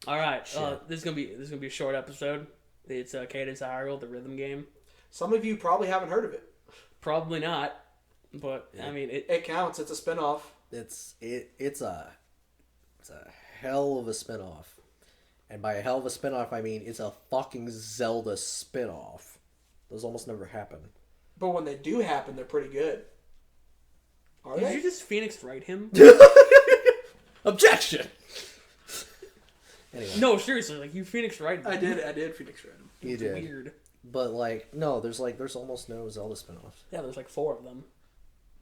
All right, this is gonna be a short episode. It's Cadence Hyrule, the rhythm game. Some of you probably haven't heard of it. Probably not, but I mean it counts. It's a spinoff. It's a hell of a spinoff, and by a hell of a spinoff I mean it's a fucking Zelda spinoff. Those almost never happen. But when they do happen, they're pretty good. Are Did they? you just Phoenix Wright him? Objection. Anyway. No, seriously, like you Phoenix Wright him. I did Phoenix Wright him. You did. Weird. But no, there's almost no Zelda spinoffs. Yeah, there's like 4 of them.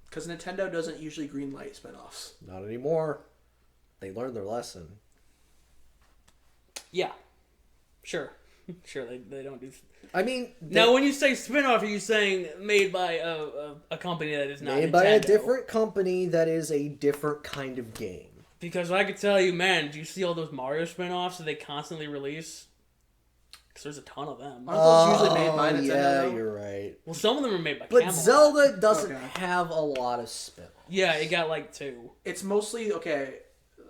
Because Nintendo doesn't usually greenlight spinoffs. Not anymore. They learned their lesson. Yeah, sure. Sure, they don't do... I mean... Now, when you say spin-off, are you saying made by a company that is not made Nintendo? by a different company that is a different kind of game. Because I could tell you, man, do you see all those Mario spin-offs that they constantly release? Because there's a ton of them. Aren't those usually made by Nintendo? Yeah, though? you're right. Well, some of them are made by But Camelot. Zelda doesn't have a lot of spin-offs. Yeah, it got like 2. It's mostly... Okay,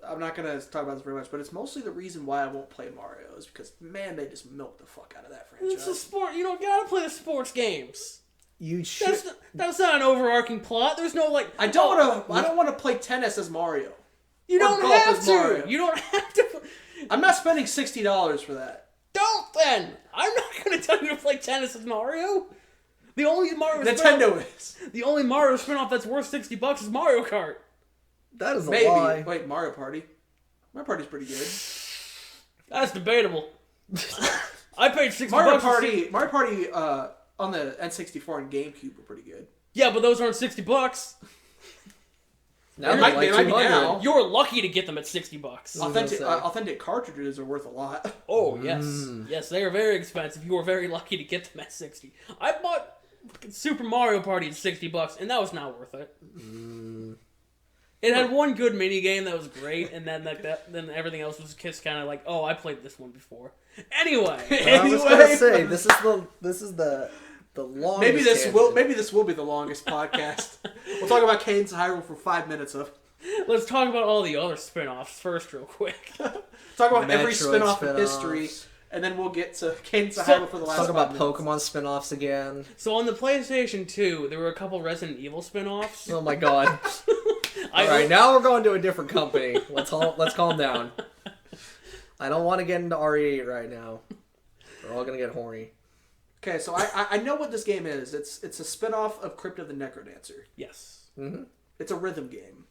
I'm not going to talk about this very much, but it's mostly the reason why I won't play Mario is because, man, they just milk the fuck out of that franchise. It's a sport. You don't gotta play the sports games. You should... That's not an overarching plot. There's no, like... I don't want to play tennis as Mario. You don't golf have as to. Mario. You don't have to. I'm not spending $60 for that. Don't then. I'm not going to tell you to play tennis as Mario. The only Mario Nintendo is. The only Mario spinoff that's worth $60 is Mario Kart. That is a Maybe. lie. Wait, Mario Party. Mario Party's pretty good. That's debatable. I paid $60. Mario Party on the N64 and GameCube were pretty good. Yeah, but those aren't $60. Now They might be 200. now. You're lucky to get them at $60. Authentic cartridges are worth a lot. Oh yes, yes, they are very expensive. You were very lucky to get them at $60. I bought Super Mario Party at $60, and that was not worth it. It had one good mini game that was great, and then then everything else was just kind of like, oh, I played this one before. Anyway, I was gonna say this is the longest. Maybe this will be the longest podcast. We'll talk about Cadence Hyrule for 5 minutes of. Let's talk about all the other spin-offs first, real quick. Talk about every Metroid spin-off in spin-offs. history, and then we'll get to Cadence Hyrule for the last Talk 5 about minutes. Pokemon spin-offs again. So on the PlayStation 2, there were a couple Resident Evil spin-offs. Oh my god. Alright, now we're going to a different company. Let's calm down. I don't want to get into RE8 right now. We're all gonna get horny. Okay, so I know what this game is. It's a spin-off of Crypt of the Necrodancer. Yes. Mm-hmm. It's a rhythm game.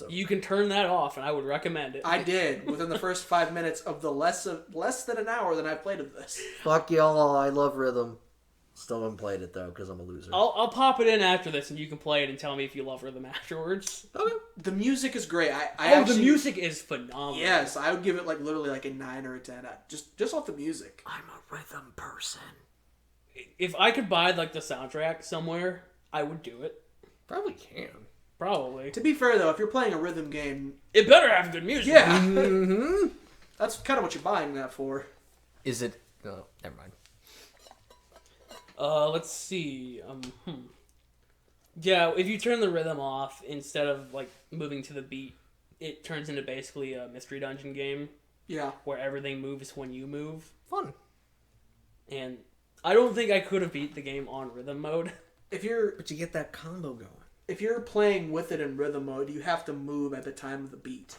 You can turn that off, and I would recommend it. I did within the first 5 minutes of the less than an hour that I've played of this. Fuck y'all, I love rhythm. Still haven't played it though, because I'm a loser. I'll pop it in after this, and you can play it and tell me if you love rhythm afterwards. Okay. The music is great. The music is phenomenal. Yes, I would give it literally a 9 or a 10. Just off the music. I'm a rhythm person. If I could buy the soundtrack somewhere, I would do it. Probably can. Probably. To be fair though, if you're playing a rhythm game, It better have good music. yeah, Mm-hmm. that's kind of what you're buying that for. Is it? No, never mind. Let's see. Yeah, if you turn the rhythm off instead of moving to the beat, it turns into basically a mystery dungeon game Yeah. where everything moves when you move. Fun. And I don't think I could have beat the game on rhythm mode. But you get that combo going. if you're playing with it in rhythm mode, you have to move at the time of the beat.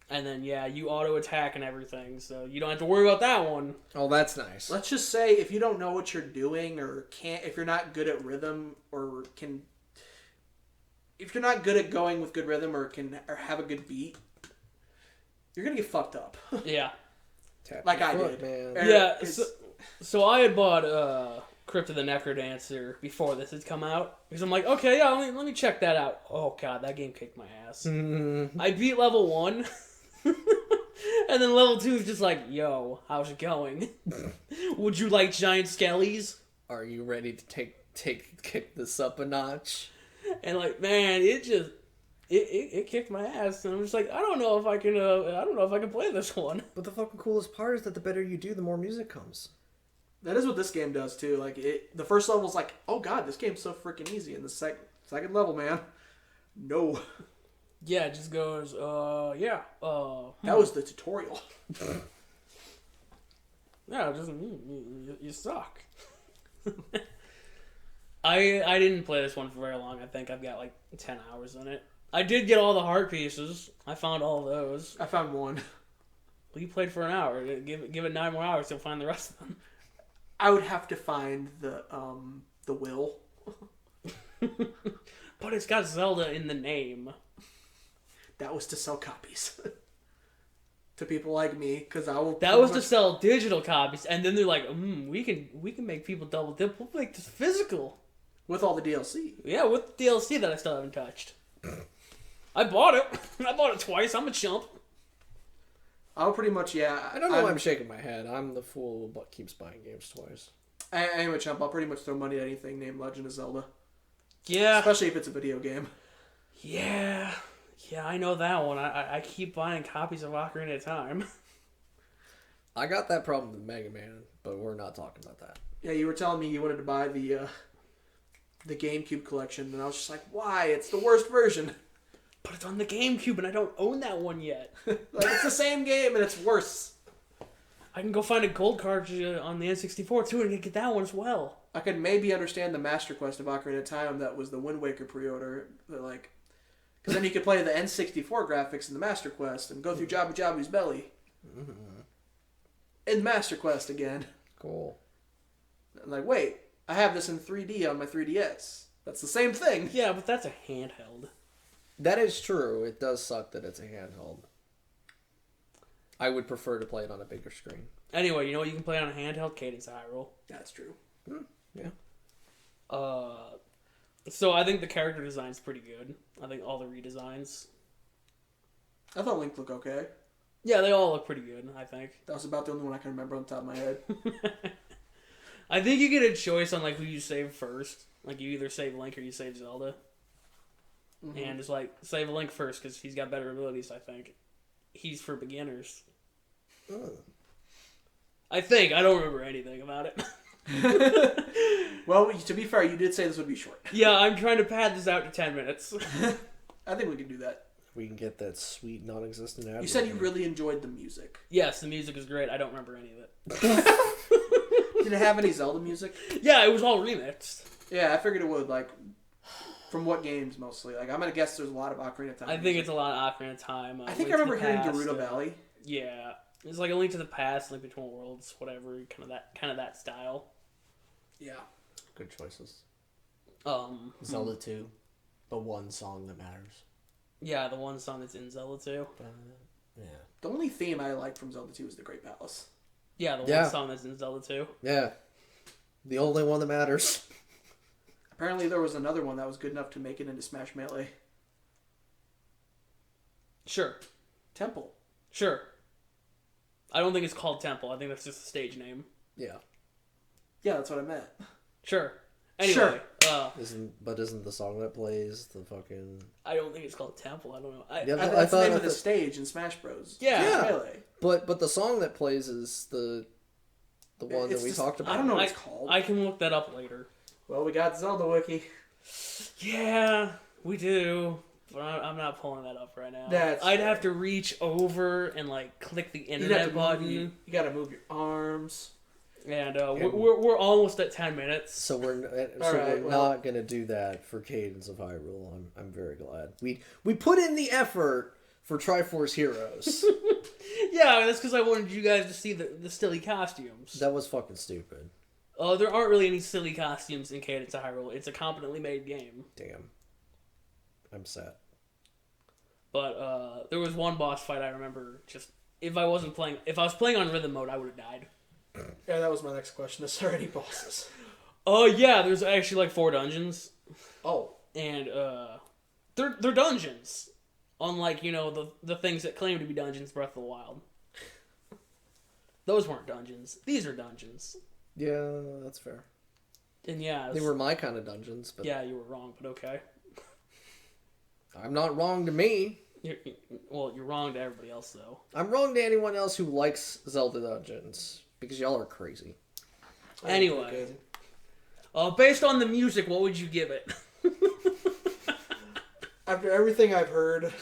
And then, yeah, you auto-attack and everything, so you don't have to worry about that one. Oh, that's nice. Let's just say if you don't know what you're doing or if you're not good at rhythm if you're not good at going with good rhythm or have a good beat, you're going to get fucked up. Yeah. Like I did. Man. Yeah, so I had bought Crypt of the Necrodancer before this had come out. Because I'm like, okay, yeah, let me check that out. Oh, God, that game kicked my ass. I beat level 1. And then level 2 is just like, yo, how's it going? Would you like giant skellies? Are you ready to kick this up a notch? And man, it kicked my ass, and I'm just like, I don't know if I can play this one. But the fucking coolest part is that the better you do, the more music comes. That is what this game does too. The first level's like, oh god, this game's so freaking easy. And the second level, man, no. Yeah, it just goes, yeah. That was the tutorial. Yeah, just you suck. I didn't play this one for very long. I think I've got like 10 hours in it. I did get all the heart pieces. I found all of those. I found one. Well, you played for an hour. Give it 9 more hours. You'll find the rest of them. I would have to find the will. But it's got Zelda in the name. That was to sell copies. To people like me, because I will. That was to sell digital copies, and then they're like, we can make people double dip. We'll make this physical. With all the DLC. Yeah, with the DLC that I still haven't touched. I bought it. I bought it twice. I'm a chump. I'll pretty much, yeah. I don't know why I'm shaking my head. I'm the fool who keeps buying games twice. I am a chump. I'll pretty much throw money at anything named Legend of Zelda. Yeah. Especially if it's a video game. Yeah. Yeah, I know that one. I keep buying copies of Ocarina of Time. I got that problem with Mega Man, but we're not talking about that. Yeah, you were telling me you wanted to buy the GameCube collection, and I was just like, why? It's the worst version. But it's on the GameCube, and I don't own that one yet. Like, it's the same game, and it's worse. I can go find a gold cartridge on the N64, too, and get that one as well. I could maybe understand the Master Quest of Ocarina of Time that was the Wind Waker pre-order. Like, because then you could play the N64 graphics in the Master Quest and go through Jabu Jabu's belly. Mm-hmm. In Master Quest again. Cool. I'm like, wait, I have this in 3D on my 3DS. That's the same thing. Yeah, but that's a handheld. That is true. It does suck that it's a handheld. I would prefer to play it on a bigger screen. Anyway, you know what you can play on a handheld? Cadence Hyrule. That's true. Yeah. So I think the character design's pretty good. I think all the redesigns. I thought Link looked okay. Yeah, they all look pretty good, I think. That was about the only one I can remember on the top of my head. I think you get a choice on like who you save first. Like you either save Link or you save Zelda. Mm-hmm. And it's like, save Link first because he's got better abilities, I think. He's for beginners. Oh. I think. I don't remember anything about it. Well, to be fair, you did say this would be short. Yeah, I'm trying to pad this out to 10 minutes. I think we can do that. We can get that sweet non-existent ad. You said you really enjoyed the music. Yes, the music is great. I don't remember any of it. Did it have any Zelda music? Yeah, it was all remixed. Yeah, I figured it would. Like, from what games mostly? Like, I'm gonna guess there's a lot of Ocarina of Time. I think it's a lot of Ocarina of Time. I think I remember hearing Gerudo Valley. Yeah, it's like a Link to the Past, Link Between Worlds, whatever, kind of that style. Yeah, good choices. Zelda 2, the one song that matters. Yeah, the one song that's in Zelda 2. Yeah. The only theme I liked from Zelda 2 is the Great Palace. Yeah, the one song that's in Zelda 2. Yeah. The only one that matters. Apparently there was another one that was good enough to make it into Smash Melee. Sure. Temple. Sure. I don't think it's called Temple. I think that's just a stage name. Yeah. Yeah, that's what I meant. Sure. Anyway. Sure. Isn't the song that plays the fucking... I don't think it's called Temple. I don't know. I thought the name of the stage in Smash Bros. Yeah. Smash Melee. But the song that plays is the one that we talked about. I don't know what it's called. I can look that up later. Well, we got Zelda Wiki. Yeah, we do. But I'm not pulling that up right now. I'd have to reach over and like click the internet button. You gotta move your arms. And we're almost at 10 minutes. So we're not gonna do that for Cadence of Hyrule. I'm very glad. We put in the effort for Triforce Heroes. Yeah, that's because I wanted you guys to see the silly costumes. That was fucking stupid. There aren't really any silly costumes in Cadence of Hyrule. It's a competently made game. Damn. I'm sad. But there was one boss fight I remember. Just if I was playing on rhythm mode, I would have died. Yeah, that was my next question. Is there any bosses? Oh yeah, there's actually like 4 dungeons. Oh, and they're dungeons. Unlike the things that claim to be dungeons, Breath of the Wild. Those weren't dungeons. These are dungeons. Yeah, that's fair. And yeah, they were my kind of dungeons. But yeah, you were wrong, but okay. I'm not wrong to me. You're wrong to everybody else, though. I'm wrong to anyone else who likes Zelda dungeons because y'all are crazy. Anyway, based on the music, what would you give it? After everything I've heard,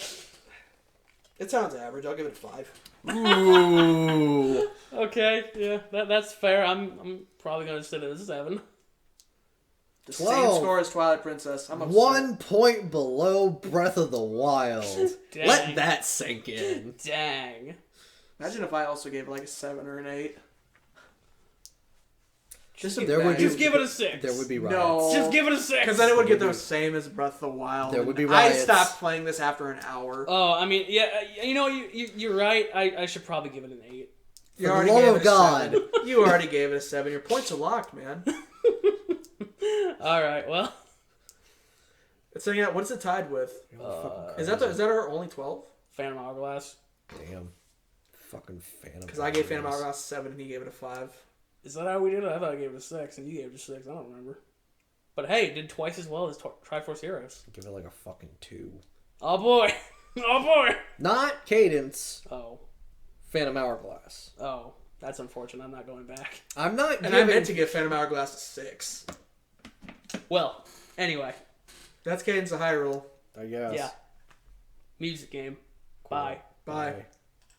it sounds average. I'll give it a 5. Ooh. Okay, yeah, that's fair. I'm probably gonna sit at a 7. The 12. same score as Twilight Princess. I'm upset. 1 point below Breath of the Wild. Dang. Let that sink in. Dang. Imagine if I also gave it like a 7 or an 8. Just give it a 6. There would be riots. No. Just give it a 6. Because then it would get the same as Breath of the Wild. There would be I riots. stopped playing this after an hour. Oh, I mean, yeah, you know, you're right. I should probably give it an 8. You For already the love gave of it a God. 7. You already gave it a 7. Your points are locked, man. All right, well. It's saying, what is it tied with? Is that our only 12? Phantom Hourglass. Damn. Fucking Phantom. Because I gave Phantom Hourglass a 7 and he gave it a 5. Is that how we did it? I thought I gave it a 6 and you gave it a 6. I don't remember. But hey, it did twice as well as Triforce Heroes. Give it like a fucking 2. Oh boy. Oh boy. Not Cadence. Oh. Phantom Hourglass. Oh. That's unfortunate. I'm not going back. I'm not And giving... I meant to give Phantom Hourglass a 6. Well, anyway. That's Cadence of Hyrule. I guess. Yeah. Music game. Cool. Bye. Bye. Bye.